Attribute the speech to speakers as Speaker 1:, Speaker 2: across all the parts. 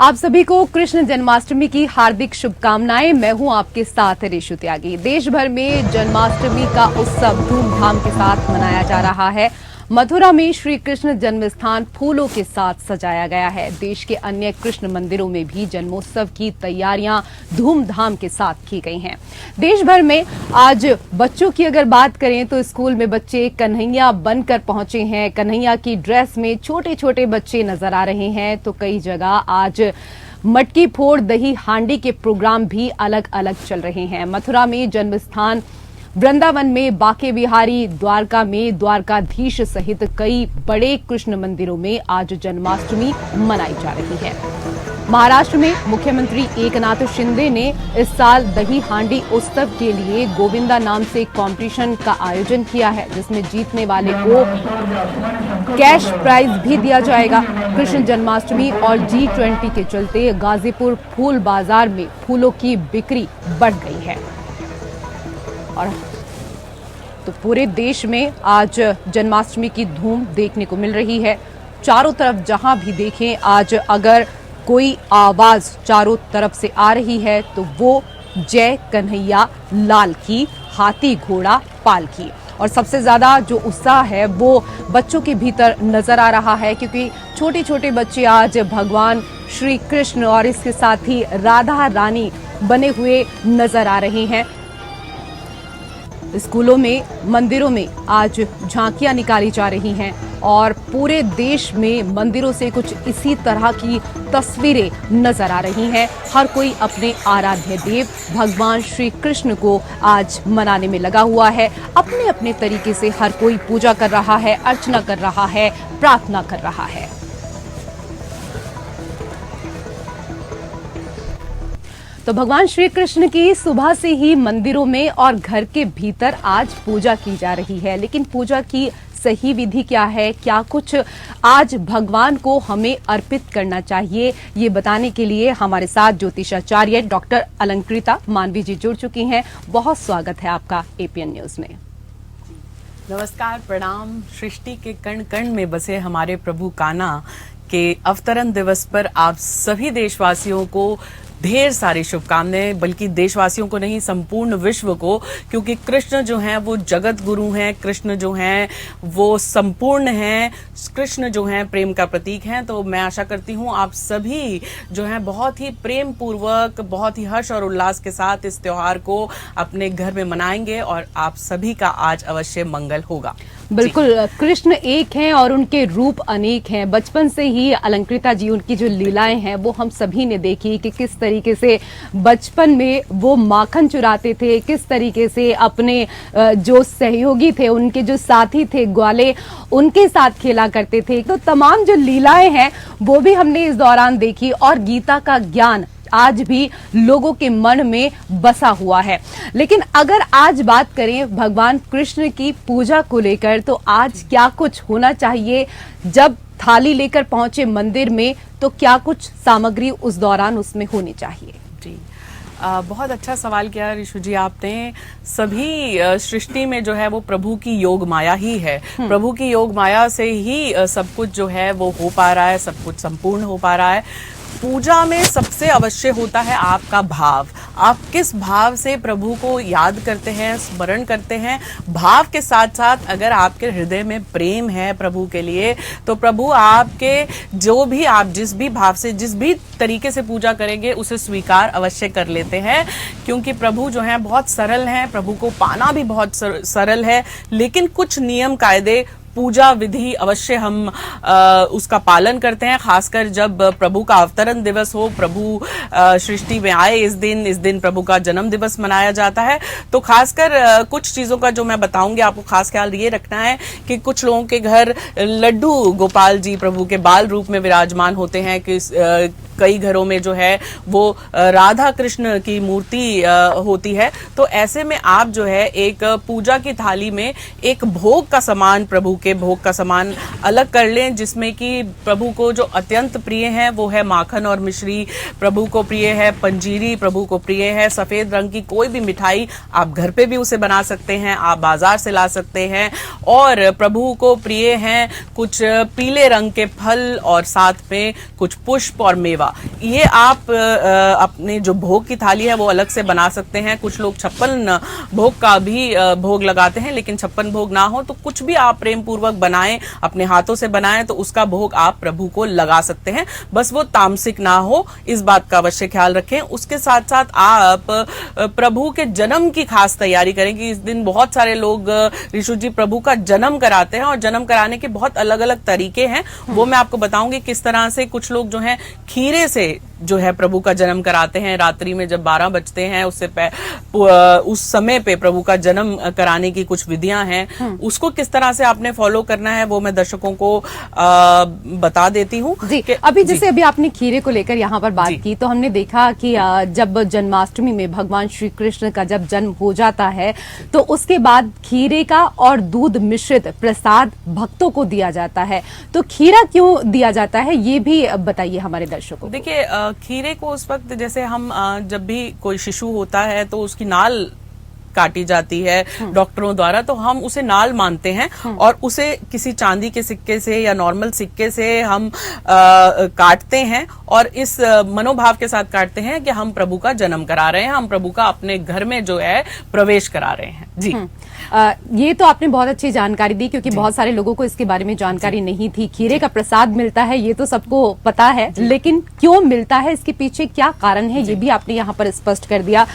Speaker 1: आप सभी को कृष्ण जन्माष्टमी की हार्दिक शुभकामनाएं। मैं हूं आपके साथ रेशु त्यागी। देश भर में जन्माष्टमी का उत्सव धूमधाम के साथ मनाया जा रहा है। मथुरा में श्री कृष्ण जन्म स्थान फूलों के साथ सजाया गया है। देश के अन्य कृष्ण मंदिरों में भी जन्मोत्सव की तैयारियां धूमधाम के साथ की गई हैं। देश भर में आज बच्चों की अगर बात करें तो स्कूल में बच्चे कन्हैया बनकर पहुंचे हैं। कन्हैया की ड्रेस में छोटे छोटे बच्चे नजर आ रहे हैं। तो कई जगह आज मटकी फोड़, दही हांडी के प्रोग्राम भी अलग अलग चल रहे हैं। मथुरा में जन्म स्थान, वृंदावन में बांके बिहारी, द्वारका में द्वारकाधीश सहित कई बड़े कृष्ण मंदिरों में आज जन्माष्टमी मनाई जा रही है। महाराष्ट्र में मुख्यमंत्री एकनाथ शिंदे ने इस साल दही हांडी उत्सव के लिए गोविंदा नाम से कंपटीशन का आयोजन किया है, जिसमें जीतने वाले को कैश प्राइज भी दिया जाएगा। कृष्ण जन्माष्टमी और G20 के चलते गाजीपुर फूल बाजार में फूलों की बिक्री बढ़ गई है। और तो पूरे देश में आज जन्माष्टमी की धूम देखने को मिल रही है। चारों तरफ जहां भी देखें, आज अगर कोई आवाज चारों तरफ से आ रही है तो वो जय कन्हैया लाल की, हाथी घोड़ा पाल की। और सबसे ज्यादा जो उत्साह है वो बच्चों के भीतर नजर आ रहा है, क्योंकि छोटे छोटे बच्चे आज भगवान श्री कृष्ण और इसके साथ ही राधा रानी बने हुए नजर आ रहे हैं। स्कूलों में, मंदिरों में आज झांकियां निकाली जा रही हैं और पूरे देश में मंदिरों से कुछ इसी तरह की तस्वीरें नजर आ रही हैं। हर कोई अपने आराध्य देव भगवान श्री कृष्ण को आज मनाने में लगा हुआ है। अपने अपने तरीके से हर कोई पूजा कर रहा है, अर्चना कर रहा है, प्रार्थना कर रहा है। तो भगवान श्री कृष्ण की सुबह से ही मंदिरों में और घर के भीतर आज पूजा की जा रही है। लेकिन पूजा की सही विधि क्या है, क्या कुछ आज भगवान को हमें अर्पित करना चाहिए, ये बताने के लिए हमारे साथ ज्योतिषाचार्य डॉक्टर अलंकृता मानवी जी जुड़ चुकी हैं। बहुत स्वागत है आपका एपीएन न्यूज में।
Speaker 2: नमस्कार, प्रणाम। सृष्टि के कण कण में बसे हमारे प्रभु कान्हा के अवतरण दिवस पर आप सभी देशवासियों को ढेर सारी शुभकामनाएं, बल्कि देशवासियों को नहीं, संपूर्ण विश्व को, क्योंकि कृष्ण जो हैं वो जगत गुरु हैं, कृष्ण जो हैं वो संपूर्ण हैं, कृष्ण जो हैं प्रेम का प्रतीक हैं। तो मैं आशा करती हूं आप सभी जो हैं बहुत ही प्रेम पूर्वक, बहुत ही हर्ष और उल्लास के साथ इस त्योहार को अपने घर में मनाएंगे और आप सभी का आज अवश्य मंगल होगा।
Speaker 1: बिल्कुल, कृष्ण एक हैं और उनके रूप अनेक हैं। बचपन से ही अलंकृता जी, उनकी जो लीलाएं हैं वो हम सभी ने देखी कि किस तरीके से बचपन में वो माखन चुराते थे, किस तरीके से अपने जो सहयोगी थे, उनके जो साथी थे ग्वाले, उनके साथ खेला करते थे। तो तमाम जो लीलाएं हैं वो भी हमने इस दौरान देखी और गीता का ज्ञान आज भी लोगों के मन में बसा हुआ है। लेकिन अगर आज बात करें भगवान कृष्ण की पूजा को लेकर, तो आज क्या कुछ होना चाहिए? जब थाली लेकर पहुंचे मंदिर में तो क्या कुछ सामग्री उस दौरान उसमें होनी चाहिए?
Speaker 2: जी, बहुत अच्छा सवाल किया ऋषु जी आपने। सभी सृष्टि में जो है वो प्रभु की योग माया ही है। प्रभु की योग माया से ही सब कुछ जो है वो हो पा रहा है, सब कुछ संपूर्ण हो पा रहा है। पूजा में सबसे अवश्य होता है आपका भाव। आप किस भाव से प्रभु को याद करते हैं, स्मरण करते हैं। भाव के साथ साथ अगर आपके हृदय में प्रेम है प्रभु के लिए, तो प्रभु आपके जो भी, आप जिस भी भाव से, जिस भी तरीके से पूजा करेंगे उसे स्वीकार अवश्य कर लेते हैं। क्योंकि प्रभु जो है बहुत सरल हैं, प्रभु को पाना भी बहुत सरल है। लेकिन कुछ नियम कायदे, पूजा विधि अवश्य हम उसका पालन करते हैं। खासकर जब प्रभु का अवतरण दिवस हो, प्रभु सृष्टि में आए, इस दिन प्रभु का जन्म दिवस मनाया जाता है। तो खासकर कुछ चीजों का जो मैं बताऊंगी आपको खास ख्याल ये रखना है कि कुछ लोगों के घर लड्डू गोपाल जी प्रभु के बाल रूप में विराजमान होते हैं, कि कई घरों में जो है वो राधा कृष्ण की मूर्ति होती है। तो ऐसे में आप जो है एक पूजा की थाली में एक भोग का सामान, प्रभु के भोग का सामान अलग कर लें, जिसमें कि प्रभु को जो अत्यंत प्रिय है वो है माखन और मिश्री, प्रभु को प्रिय है पंजीरी, प्रभु को प्रिय है सफेद रंग की कोई भी मिठाई। आप घर पे भी उसे बना सकते हैं, आप बाजार से ला सकते हैं। और प्रभु को प्रिय हैं कुछ पीले रंग के फल और साथ में कुछ पुष्प और मेवा। ये आप अपने जो भोग की थाली है वो अलग से बना सकते हैं। कुछ लोग 56 भोग का भी भोग लगाते हैं, लेकिन 56 भोग ना हो तो कुछ भी आप प्रेम पूर्वक बनाएं, अपने हाथों से बनाएं तो उसका भोग आप प्रभु को लगा सकते हैं। बस वो तामसिक ना हो, इस बात का अवश्य ख्याल रखें। उसके साथ साथ आप प्रभु के जन्म की खास तैयारी करें कि इस दिन बहुत सारे लोग ऋषु जी प्रभु का जन्म कराते हैं, और जन्म कराने के बहुत अलग अलग तरीके हैं। वो मैं आपको बताऊंगी किस तरह से कुछ लोग जो हैं खीरे से जो है प्रभु का जन्म कराते हैं। रात्रि में जब 12 बजते हैं उससे उस समय पे प्रभु का जन्म कराने की कुछ विधियां हैं। उसको किस तरह से आपने फॉलो करना है वो मैं दर्शकों को बता देती हूँ।
Speaker 1: अभी जैसे अभी आपने खीरे को लेकर यहाँ पर बात की, तो हमने देखा कि जब जन्माष्टमी में भगवान श्री कृष्ण का जब जन्म हो जाता है तो उसके बाद खीरे का और दूध मिश्रित प्रसाद भक्तों को दिया जाता है। तो खीरा क्यों दिया जाता है ये भी बताइए हमारे दर्शकों को।
Speaker 2: देखिए, खीरे को उस वक्त जैसे हम जब भी कोई शिशु होता है तो उसकी नाल काटी जाती है डॉक्टरों द्वारा, तो हम उसे नाल मानते हैं और उसे किसी चांदी के सिक्के से या नॉर्मल सिक्के से हम काटते हैं, और इस मनोभाव के साथ काटते हैं कि हम प्रभु का जन्म करा रहे हैं, हम प्रभु का अपने घर में जो है प्रवेश करा रहे हैं। जी,
Speaker 1: ये तो आपने बहुत अच्छी जानकारी दी, क्योंकि बहुत सारे लोगों को इसके बारे में जानकारी नहीं थी। खीरे का प्रसाद मिलता है ये तो सबको पता है, लेकिन क्यों मिलता है, इसके पीछे क्या कारण है, ये भी आपने यहाँ पर स्पष्ट कर दिया।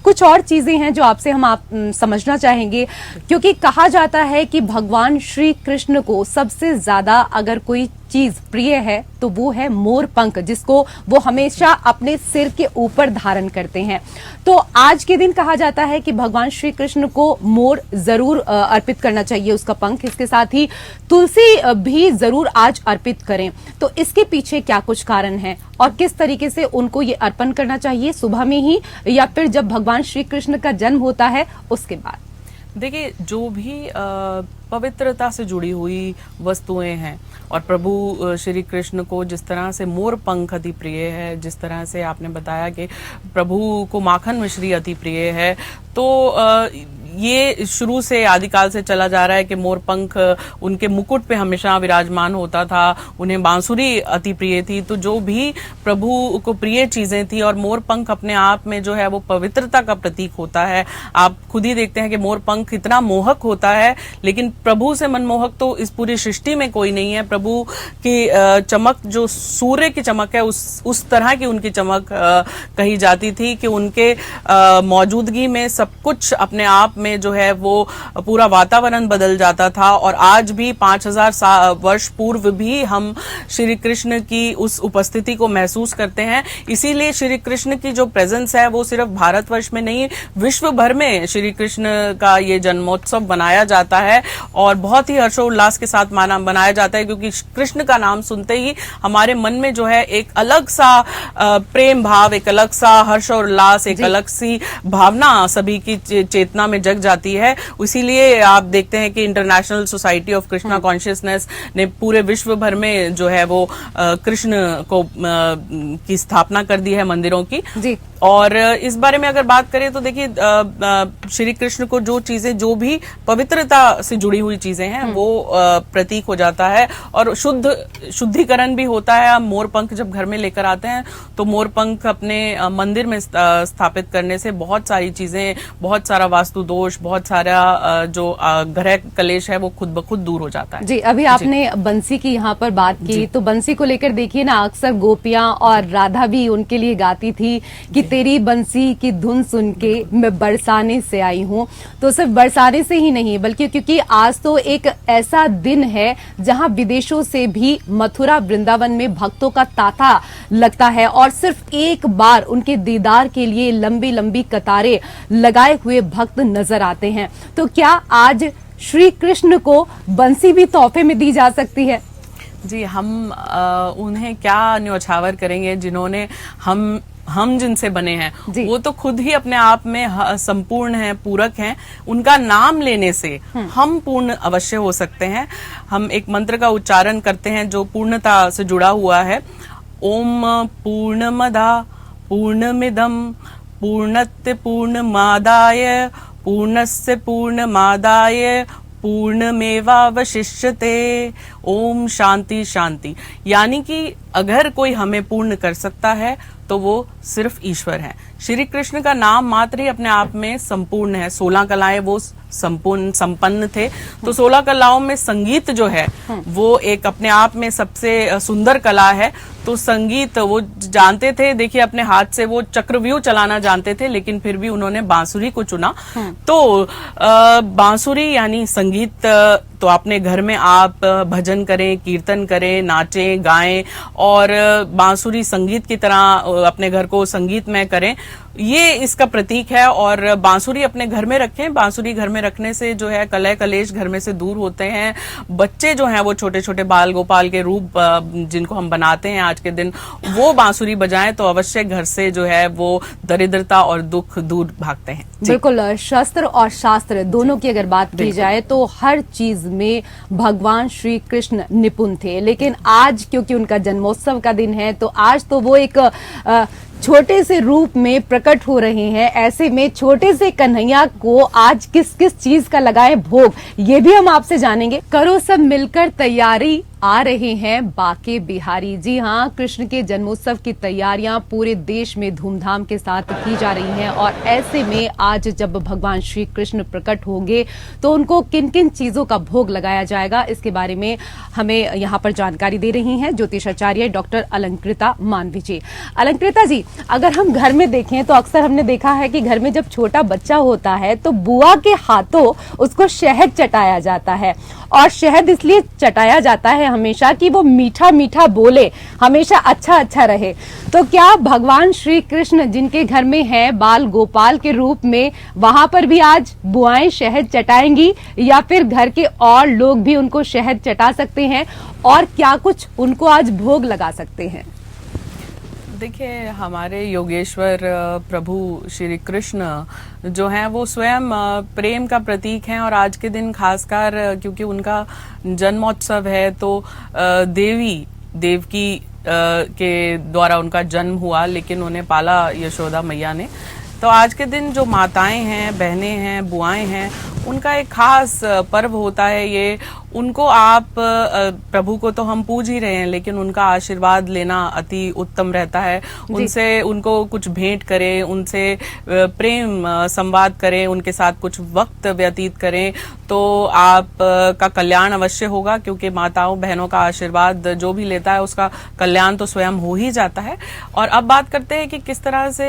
Speaker 1: कुछ और चीजें हैं जो आपसे हम समझना चाहेंगे, क्योंकि कहा जाता है कि भगवान श्री कृष्ण को सबसे ज्यादा अगर कोई चीज प्रिय है तो वो है मोर पंख, जिसको वो हमेशा अपने सिर के ऊपर धारण करते हैं। तो आज के दिन कहा जाता है कि भगवान श्री कृष्ण को मोर जरूर अर्पित करना चाहिए, उसका पंख। इसके साथ ही तुलसी भी जरूर आज अर्पित करें। तो इसके पीछे क्या कुछ कारण है और किस तरीके से उनको ये अर्पण करना चाहिए, सुबह में ही या फिर जब भगवान श्री कृष्ण का जन्म होता है उसके बाद?
Speaker 2: देखिए, जो भी पवित्रता से जुड़ी हुई वस्तुएं हैं, और प्रभु श्री कृष्ण को जिस तरह से मोर पंख अति प्रिय है, जिस तरह से आपने बताया कि प्रभु को माखन मिश्री अति प्रिय है, तो ये शुरू से आदिकाल से चला जा रहा है कि मोर पंख उनके मुकुट पे हमेशा विराजमान होता था। उन्हें बांसुरी अति प्रिय थी, तो जो भी प्रभु को प्रिय चीजें थी, और मोर पंख अपने आप में जो है वो पवित्रता का प्रतीक होता है। आप खुद ही देखते हैं कि मोर पंख इतना मोहक होता है, लेकिन प्रभु से मनमोहक तो इस पूरी सृष्टि में कोई नहीं है। प्रभु की चमक जो सूर्य की चमक है, उस तरह की उनकी चमक कही जाती थी कि उनके मौजूदगी में सब कुछ अपने आप में जो है वो पूरा वातावरण बदल जाता था। और आज भी 5000 वर्ष पूर्व भी हम श्री कृष्ण की उस उपस्थिति को महसूस करते हैं। इसीलिए श्री कृष्ण की जो प्रेजेंस है वो सिर्फ भारतवर्ष में नहीं, विश्व भर में श्री कृष्ण का ये जन्मोत्सव मनाया जाता है, और बहुत ही हर्षोल्लास के साथ मनाया जाता है, क्योंकि कृष्ण का नाम सुनते ही हमारे मन में जो है एक अलग सा प्रेम भाव, एक अलग सा हर्ष और उल्लास, एक अलग सी भावना सभी की चेतना में जग जाती है। इसीलिए आप देखते हैं कि international society of Krishna consciousness ने पूरे विश्व भर में जो है वो कृष्ण को की स्थापना कर दी है मंदिरों की।
Speaker 1: जी।
Speaker 2: और इस बारे में अगर बात करें तो देखिए, श्री कृष्ण को जो चीजें, जो भी पवित्रता से जुड़ी हुई चीजें हैं वो प्रतीक हो जाता है, और शुद्धिकरण भी होता है। हम मोर पंख जब घर में लेकर आते हैं तो मोर पंख अपने मंदिर में स्थापित करने से बहुत सारी चीजें, बहुत सारा वास्तु दोष, बहुत सारा जो ग्रह कलेश है वो खुद ब खुद दूर हो जाता है।
Speaker 1: जी, अभी आपने बंसी की यहाँ पर बात की, तो बंसी को लेकर देखिए ना, अक्सर गोपियां और राधा भी उनके लिए गाती थी कि तेरी बंसी की धुन सुन के मैं बरसाने से आई हूँ। तो सिर्फ बरसाने से ही नहीं, बल्कि क्योंकि आज तो एक ऐसा दिन है जहां विदेशों से भी मथुरा वृंदावन में भक्तों का तांता लगता है, और सिर्फ एक बार उनके दीदार के लिए लंबी लंबी कतारें लगाए हुए भक्त नजर आते हैं। तो क्या आज श्री कृष्ण को बंसी भी तोहफे में दी जा सकती है?
Speaker 2: जी, हम उन्हें क्या न्यौछावर करेंगे जिन्होंने हम जिनसे बने हैं, वो तो खुद ही अपने आप में संपूर्ण हैं, पूरक हैं। उनका नाम लेने से हम पूर्ण अवश्य हो सकते हैं। हम एक मंत्र का उच्चारण करते हैं जो पूर्णता से जुड़ा हुआ है। ओम पूर्णमदा पूर्णमिदम पूर्णस्य पूर्णमादाय पूर्णस्य पूर्णमादाय पूर्णमेवावशिष्यते। ओम शांति शांति। यानी कि अगर कोई हमें पूर्ण कर सकता है तो वो सिर्फ ईश्वर है। श्री कृष्ण का नाम मात्र ही अपने आप में संपूर्ण है। 16 कलाएं वो संपन्न थे, तो 16 कलाओं में संगीत जो है वो एक अपने आप में सबसे सुंदर कला है। तो संगीत वो जानते थे, देखिए अपने हाथ से वो चक्रव्यूह चलाना जानते थे, लेकिन फिर भी उन्होंने बांसुरी को चुना। तो बांसुरी यानी संगीत, तो अपने घर में आप भजन करें, कीर्तन करें, नाचें, गाएं और बांसुरी संगीत की तरह अपने घर को संगीतमय करें, ये इसका प्रतीक है। और बांसुरी अपने घर में रखें। बांसुरी घर में रखने से जो है कलह कलेश घर में से दूर होते हैं। बच्चे जो हैं वो छोटे छोटे बाल गोपाल के रूप जिनको हम बनाते हैं आज के दिन, वो बांसुरी बजाएं तो अवश्य घर से जो है वो दरिद्रता और दुख दूर भागते हैं।
Speaker 1: बिल्कुल, शस्त्र और शास्त्र दोनों की अगर बात की जाए तो हर चीज में भगवान श्री कृष्ण निपुण थे। लेकिन आज क्योंकि उनका जन्मोत्सव का दिन है, तो आज तो वो एक छोटे से रूप में प्रकट हो रहे हैं। ऐसे में छोटे से कन्हैया को आज किस किस चीज का लगाए भोग, ये भी हम आपसे जानेंगे। करो सब मिलकर तैयारी, आ रहे हैं बाके बिहारी। जी हाँ, कृष्ण के जन्मोत्सव की तैयारियां पूरे देश में धूमधाम के साथ की जा रही हैं। और ऐसे में आज जब भगवान श्री कृष्ण प्रकट होंगे तो उनको किन किन चीजों का भोग लगाया जाएगा, इसके बारे में हमें यहाँ पर जानकारी दे रही हैं ज्योतिषाचार्य डॉक्टर अलंकृता मानवी जी। अलंकृता जी, अगर हम घर में देखें तो अक्सर हमने देखा है कि घर में जब छोटा बच्चा होता है तो बुआ के हाथों उसको शहद चटाया जाता है। और शहद इसलिए चटाया जाता है हमेशा कि वो मीठा मीठा बोले, हमेशा अच्छा अच्छा रहे। तो क्या भगवान श्री कृष्ण जिनके घर में है बाल गोपाल के रूप में, वहां पर भी आज बुआएं शहद चटाएंगी या फिर घर के और लोग भी उनको शहद चटा सकते हैं? और क्या कुछ उनको आज भोग लगा सकते हैं?
Speaker 2: देखिए, हमारे योगेश्वर प्रभु श्री कृष्ण जो हैं वो स्वयं प्रेम का प्रतीक हैं। और आज के दिन खासकर क्योंकि उनका जन्मोत्सव है, तो देवकी के द्वारा उनका जन्म हुआ, लेकिन उन्हें पाला यशोदा मैया ने। तो आज के दिन जो माताएं हैं, बहनें हैं, बुआएं हैं, उनका एक खास पर्व होता है ये। उनको आप प्रभु को तो हम पूज ही रहे हैं, लेकिन उनका आशीर्वाद लेना अति उत्तम रहता है। उनसे उनको कुछ भेंट करें, उनसे प्रेम संवाद करें, उनके साथ कुछ वक्त व्यतीत करें, तो आप का कल्याण अवश्य होगा। क्योंकि माताओं बहनों का आशीर्वाद जो भी लेता है उसका कल्याण तो स्वयं हो ही जाता है। और अब बात करते हैं कि किस तरह से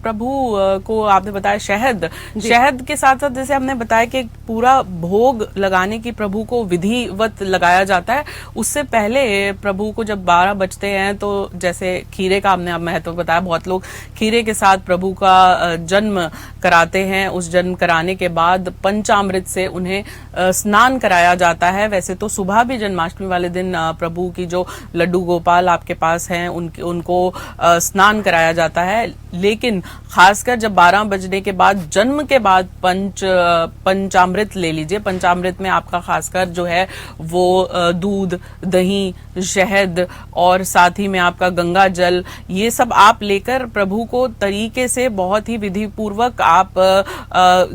Speaker 2: प्रभु को आपने बताया शहद के साथ साथ जैसे हमने बताया कि पूरा भोग लगाने की प्रभु को विधिवत लगाया जाता है। उससे पहले प्रभु को जब 12 बजते हैं तो जैसे खीरे का हमने अब महत्व बताया, बहुत लोग खीरे के साथ प्रभु का जन्म कराते हैं। उस जन्म कराने के बाद पंचामृत से उन्हें स्नान कराया जाता है। वैसे तो सुबह भी जन्माष्टमी वाले दिन प्रभु की जो लड्डू गोपाल आपके पास हैं उनको स्नान कराया जाता है, लेकिन खासकर जब 12 बजने के बाद जन्म के बाद पंचामृत ले लीजिए। पंचामृत में आपका खासकर जो है वो दूध, दही, शहद और साथ ही में आपका गंगा जल, ये सब आप लेकर प्रभु को तरीके से बहुत ही विधि पूर्वक आप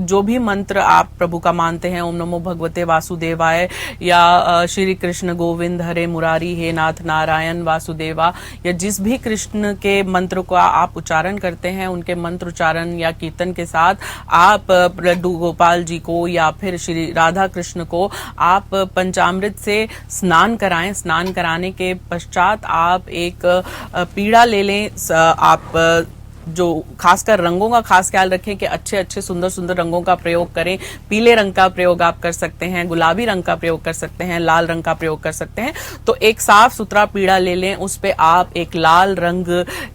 Speaker 2: जो भी मंत्र आप प्रभु का मानते हैं, ओम नमो भगवते वासुदेवाय या श्री कृष्ण गोविंद हरे मुरारी हे नाथ नारायण वासुदेवा, या जिस भी कृष्ण के मंत्र को आप उच्चारण करते हैं उनके मंत्र उच्चारण या कीर्तन के साथ आप लड्डू गोपाल जी को या फिर श्री राधा कृष्ण को आप पंचामृत से स्नान कराएं। स्नान कराने के पश्चात आप एक पीड़ा ले लें। आप जो खासकर रंगों का खास ख्याल रखें कि अच्छे अच्छे सुंदर सुंदर रंगों का प्रयोग करें। पीले रंग का प्रयोग आप कर सकते हैं, गुलाबी रंग का प्रयोग कर सकते हैं, लाल रंग का प्रयोग कर सकते हैं। तो एक साफ सुथरा पीड़ा ले लें, उस पे आप एक लाल रंग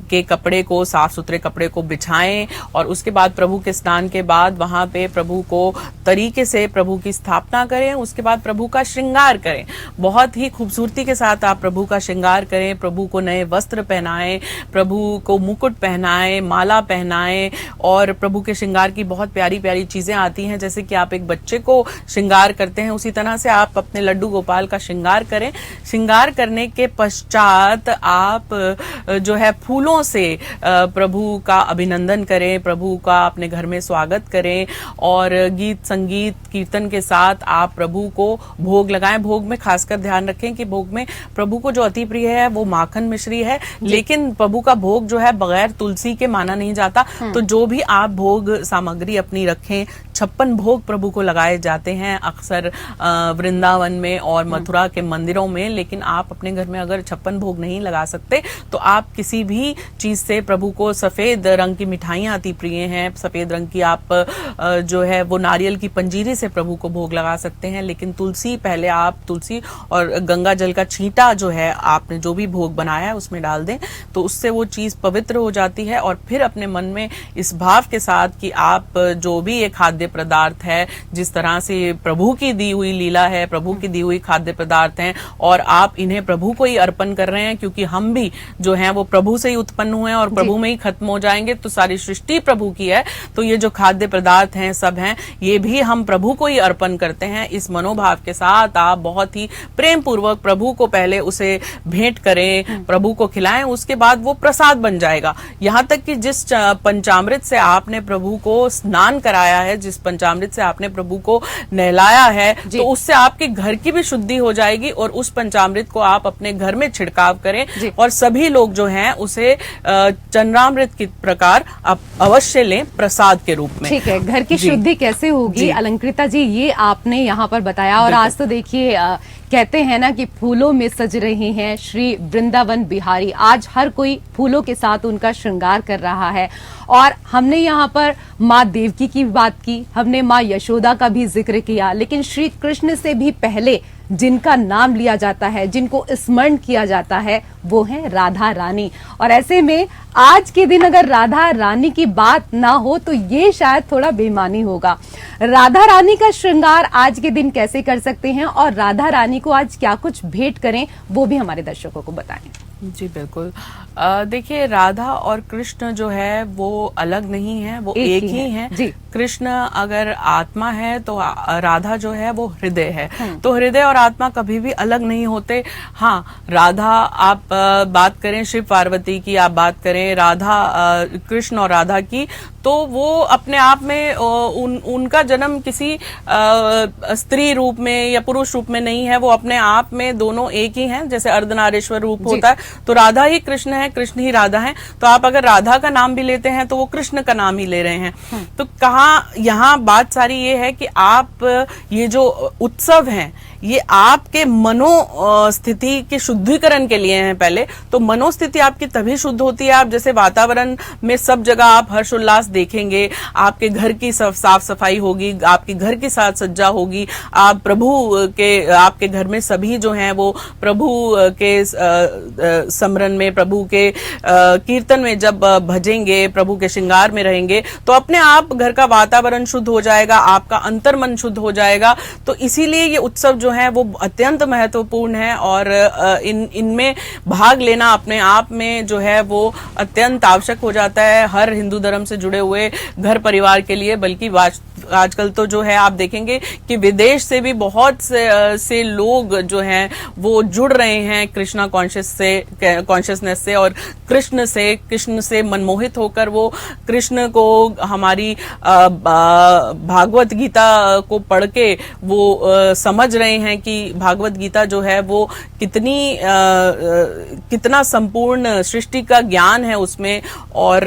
Speaker 2: के कपड़े को, साफ सुथरे कपड़े को बिछाएं और उसके बाद प्रभु के स्नान के बाद वहां पे प्रभु को तरीके से प्रभु की स्थापना करें। उसके बाद प्रभु का श्रृंगार करें, बहुत ही खूबसूरती के साथ आप प्रभु का श्रृंगार करें। प्रभु को नए वस्त्र पहनाएं, प्रभु को मुकुट पहनाएं, माला पहनाएं, और प्रभु के श्रृंगार की बहुत प्यारी प्यारी चीजें आती हैं। जैसे कि आप एक बच्चे को श्रृंगार करते हैं, उसी तरह से आप अपने लड्डू गोपाल का श्रृंगार करें। श्रृंगार करने के पश्चात आप जो है फूलों से प्रभु का अभिनंदन करें, प्रभु का अपने घर में स्वागत करें, और गीत संगीत कीर्तन के साथ आप प्रभु को भोग लगाएं। भोग में खासकर ध्यान रखें कि भोग में प्रभु को जो अति प्रिय है वो माखन मिश्री है, लेकिन प्रभु का भोग जो है बगैर तुलसी के माना नहीं जाता। तो जो भी आप भोग सामग्री अपनी रखें, 56 भोग प्रभु को लगाए जाते हैं अक्सर वृंदावन में और मथुरा के मंदिरों में, लेकिन आप अपने घर में अगर 56 भोग नहीं लगा सकते तो आप किसी भी चीज से प्रभु को, सफेद रंग की मिठाइयां अति प्रिय हैं, सफेद रंग की आप जो है वो नारियल की पंजीरी से प्रभु को भोग लगा सकते हैं। लेकिन तुलसी, पहले आप तुलसी और गंगा जल का छींटा जो है आपने जो भी भोग बनाया है उसमें डाल दें, तो उससे वो चीज पवित्र हो जाती है। और फिर अपने मन में इस भाव के साथ कि आप जो भी ये खाद्य पदार्थ है, जिस तरह से प्रभु की दी हुई लीला है, प्रभु की दी हुई खाद्य पदार्थ हैं, और आप इन्हें प्रभु को ही अर्पण कर रहे हैं, क्योंकि हम भी जो हैं वो प्रभु से ही उत्पन्न हुए हैं और प्रभु में ही खत्म हो जाएंगे। तो सारी सृष्टि प्रभु की है, तो ये जो खाद्य पदार्थ हैं सब हैं, ये भी हम प्रभु को ही अर्पण करते हैं। इस मनोभाव के साथ आप बहुत ही प्रेम पूर्वक प्रभु को पहले उसे भेंट करें, प्रभु को खिलाएं, उसके बाद वो प्रसाद बन जाएगा। यहाँ तक कि जिस पंचामृत से आपने प्रभु को स्नान कराया है, जिस पंचामृत से आपने प्रभु को नहलाया है, तो उससे आपके घर की भी शुद्धि हो जाएगी, और उस पंचामृत को आप अपने घर में छिड़काव करें, और सभी लोग जो हैं उसे चंद्रामृत की प्रकार आप अवश्य लें प्रसाद के रूप में।
Speaker 1: ठीक है, घर की शुद्धि कैसे होगी अलंकृता जी, ये आपने यहाँ पर बताया। और आज तो देखिए कहते हैं ना कि फूलों में सज रही हैं श्री वृंदावन बिहारी। आज हर कोई फूलों के साथ उनका श्रृंगार कर रहा है, और हमने यहाँ पर माँ देवकी की बात की, हमने माँ यशोदा का भी जिक्र किया, लेकिन श्री कृष्ण से भी पहले जिनका नाम लिया जाता है, जिनको स्मरण किया जाता है, वो है राधा रानी। और ऐसे में आज के दिन अगर राधा रानी की बात ना हो तो ये शायद थोड़ा बेईमानी होगा। राधा रानी का श्रृंगार आज के दिन कैसे कर सकते हैं, और राधा रानी को आज क्या कुछ भेंट करें, वो भी हमारे दर्शकों को बताएं।
Speaker 2: जी बिल्कुल। देखिए, राधा और कृष्ण जो है वो अलग नहीं है, वो एक ही है। कृष्ण अगर आत्मा है तो राधा जो है वो हृदय है। तो हृदय और आत्मा कभी भी अलग नहीं होते। हाँ, राधा आप बात करें शिव पार्वती की, आप बात करें राधा कृष्ण और राधा की, तो वो अपने आप में उनका जन्म किसी स्त्री रूप में या पुरुष रूप में नहीं है, वो अपने आप में दोनों एक ही हैं। जैसे अर्धनारीश्वर रूप होता है, तो राधा ही कृष्ण है, कृष्ण ही राधा है। तो आप अगर राधा का नाम भी लेते हैं तो वो कृष्ण का नाम ही ले रहे हैं। तो कहाँ यहाँ बात सारी ये है कि आप ये जो उत्सव हैं ये आपके मनोस्थिति के शुद्धिकरण के लिए हैं। पहले तो मनोस्थिति आपकी तभी शुद्ध होती है, आप जैसे वातावरण में सब जगह आप हर्षोल्लास देखेंगे, आपके घर की साफ सफाई होगी, आपके घर की साज सज्जा होगी, आप प्रभु के, आपके घर में सभी जो हैं वो प्रभु के स्मरण में, प्रभु के कीर्तन में जब भजेंगे, प्रभु के श्रृंगार में रहेंगे, तो अपने आप घर का वातावरण शुद्ध हो जाएगा, आपका अंतर्मन शुद्ध हो जाएगा। तो इसीलिए ये उत्सव जो है वो अत्यंत महत्वपूर्ण है, और इनमें भाग लेना अपने आप में जो है वो अत्यंत आवश्यक हो जाता है हर हिंदू धर्म से जुड़े हुए घर परिवार के लिए। बल्कि आजकल तो जो है आप देखेंगे कि विदेश से भी बहुत से लोग जो हैं वो जुड़ रहे हैं कृष्णा कॉन्शियसनेस से, और कृष्ण से मनमोहित होकर वो कृष्ण को, हमारी भागवत गीता को पढ़ के वो समझ रहे हैं कि भागवत गीता जो है वो कितना संपूर्ण सृष्टि का ज्ञान है उसमें। और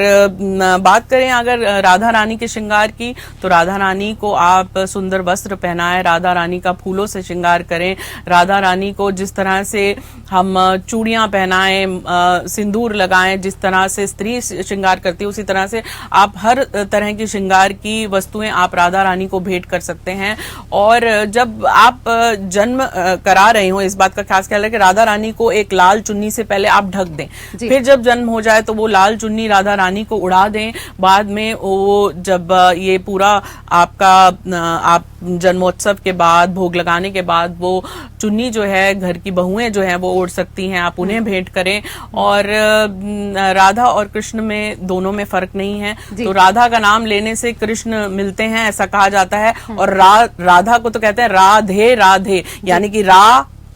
Speaker 2: बात करें अगर राधा रानी के श्रृंगार की, तो राधा रानी को आप सुंदर वस्त्र पहनाएं, राधा रानी का फूलों से श्रृंगार करें, राधा रानी को जिस तरह से हम चूड़ियां पहनाएं, सिंदूर लगाएं, जिस तरह से स्त्री श्रृंगार करती है उसी तरह से आप हर तरह की श्रृंगार की वस्तुएं आप राधा रानी को भेंट कर सकते हैं। और जब आप जन्म करा रहे हो, इस बात का खास ख्याल है कि राधा रानी को एक लाल चुन्नी से पहले आप ढक दें, फिर जब जन्म हो जाए तो वो लाल चुन्नी राधा रानी को उड़ा दें। बाद में वो जब ये पूरा आपका आप जन्मोत्सव के बाद भोग लगाने के बाद वो चुन्नी जो है घर की बहुएं जो है वो ओढ़ सकती हैं, आप उन्हें भेंट करें। और राधा और कृष्ण में दोनों में फर्क नहीं है, तो राधा का नाम लेने से कृष्ण मिलते हैं ऐसा कहा जाता है। और राधा को तो कहते हैं राधे राधे, यानी कि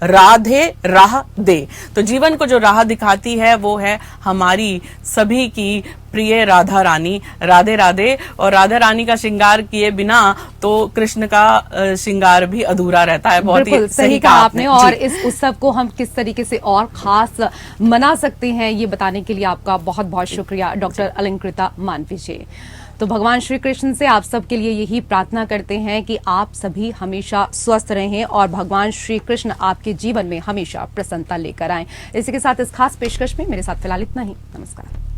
Speaker 2: राधे राह दे। तो जीवन को जो राह दिखाती है वो है हमारी सभी की प्रिय राधा रानी, राधे राधे। और राधा रानी का श्रृंगार किए बिना तो कृष्ण का श्रृंगार भी अधूरा रहता है। बहुत ही
Speaker 1: सही कहा आपने। और इस उत्सव को हम किस तरीके से और खास मना सकते हैं ये बताने के लिए आपका बहुत बहुत शुक्रिया डॉक्टर अलंकृता मानवी जी। तो भगवान श्री कृष्ण से आप सबके लिए यही प्रार्थना करते हैं कि आप सभी हमेशा स्वस्थ रहें और भगवान श्री कृष्ण आपके जीवन में हमेशा प्रसन्नता लेकर आएं। इसी के साथ इस खास पेशकश में मेरे साथ फिलहाल इतना ही। नमस्कार।